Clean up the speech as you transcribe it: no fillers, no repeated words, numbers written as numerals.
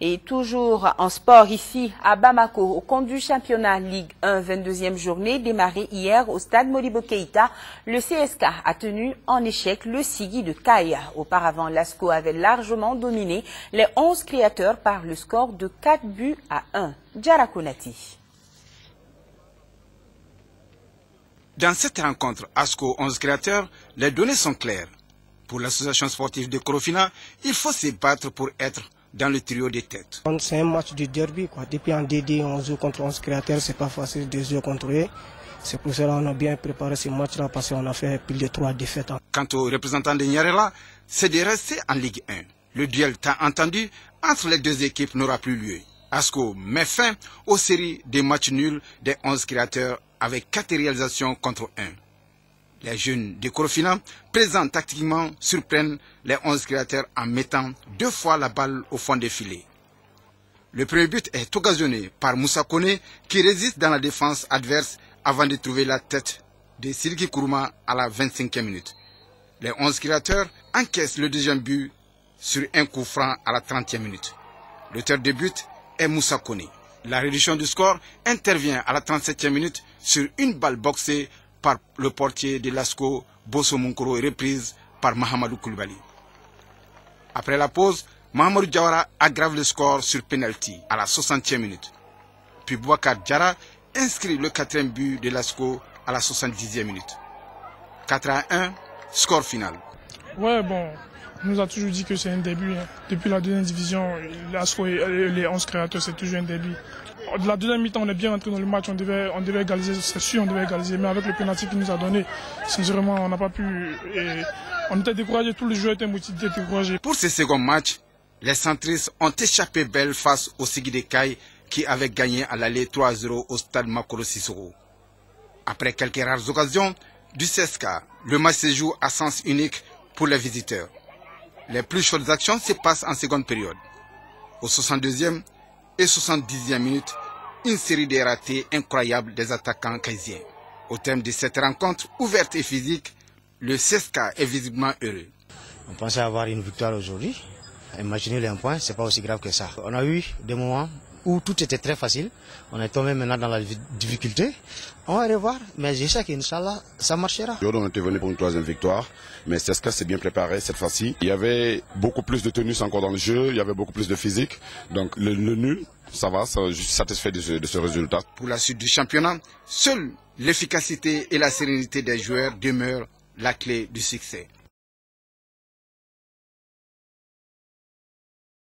Et toujours en sport ici à Bamako, au compte du championnat Ligue 1 22e journée démarrée hier au stade Modibo Keïta, le CSK a tenu en échec le Sigui de Kaya. Auparavant, l'ASCO avait largement dominé les 11 créateurs par le score de 4-1. Djara Konati. Dans cette rencontre ASCO 11 créateurs, les données sont claires. Pour l'association sportive de Korofina, il faut se battre pour être dans le trio des têtes. C'est un match de derby, quoi. Depuis en DD, on joue contre 11 créateurs, c'est pas facile de jouer contre eux. C'est pour cela qu'on a bien préparé ce match-là parce qu'on a fait plus de 3 défaites. Quant aux représentants de Nyarela, c'est de rester en Ligue 1. Le duel tant entendu entre les deux équipes n'aura plus lieu. ASCO met fin aux séries des matchs nuls des 11 créateurs avec 4 réalisations contre 1. Les jeunes de Korofina, présents tactiquement, surprennent les 11 créateurs en mettant 2 fois la balle au fond des filets. Le premier but est occasionné par Moussa Kone qui résiste dans la défense adverse avant de trouver la tête de Silki Kourouma à la 25e minute. Les 11 créateurs encaissent le deuxième but sur un coup franc à la 30e minute. L'auteur du but est Moussa Kone. La réduction du score intervient à la 37e minute sur une balle boxée par le portier de l'ASCO, Bosso Munkoro, et reprise par Mahamadou Koulibaly. Après la pause, Mahamadou Diawara aggrave le score sur penalty à la 60e minute. Puis Boubacar Diarra inscrit le 4e but de l'ASCO à la 70e minute. 4-1, score final. Ouais, bon, on nous a toujours dit que c'est un début. Hein. Depuis la deuxième division, l'ASCO et les 11 créateurs, c'est toujours un début. De la deuxième mi-temps, on est bien rentré dans le match, on devait égaliser, c'est sûr, on devait égaliser, mais avec le penalty qu'il nous a donné, sincèrement, on n'a pas pu. On était découragés, tous les joueurs étaient motivés, découragés. Pour ce second match, les centristes ont échappé belle face au Sigui de Kaya qui avait gagné à l'aller 3-0 au stade Makolo Sissoko. Après quelques rares occasions du CSK, le match se joue à sens unique pour les visiteurs. Les plus chaudes actions se passent en seconde période. Au 62e et 70e minute, une série de ratés incroyables des attaquants kaisiens. Au terme de cette rencontre ouverte et physique, le CSK est visiblement heureux. On pensait avoir une victoire aujourd'hui. Imaginez les points, c'est pas aussi grave que ça. On a eu des moments où tout était très facile. On est tombé maintenant dans la difficulté. On va revoir, mais je sais qu'Inch'Allah, ça marchera. On était venu pour une 3e victoire, mais CSK s'est bien préparé cette fois-ci. Il y avait beaucoup plus de tenue encore dans le jeu, il y avait beaucoup plus de physique. Donc le nul, ça va, je suis satisfait de ce résultat. Pour la suite du championnat, seule l'efficacité et la sérénité des joueurs demeurent la clé du succès.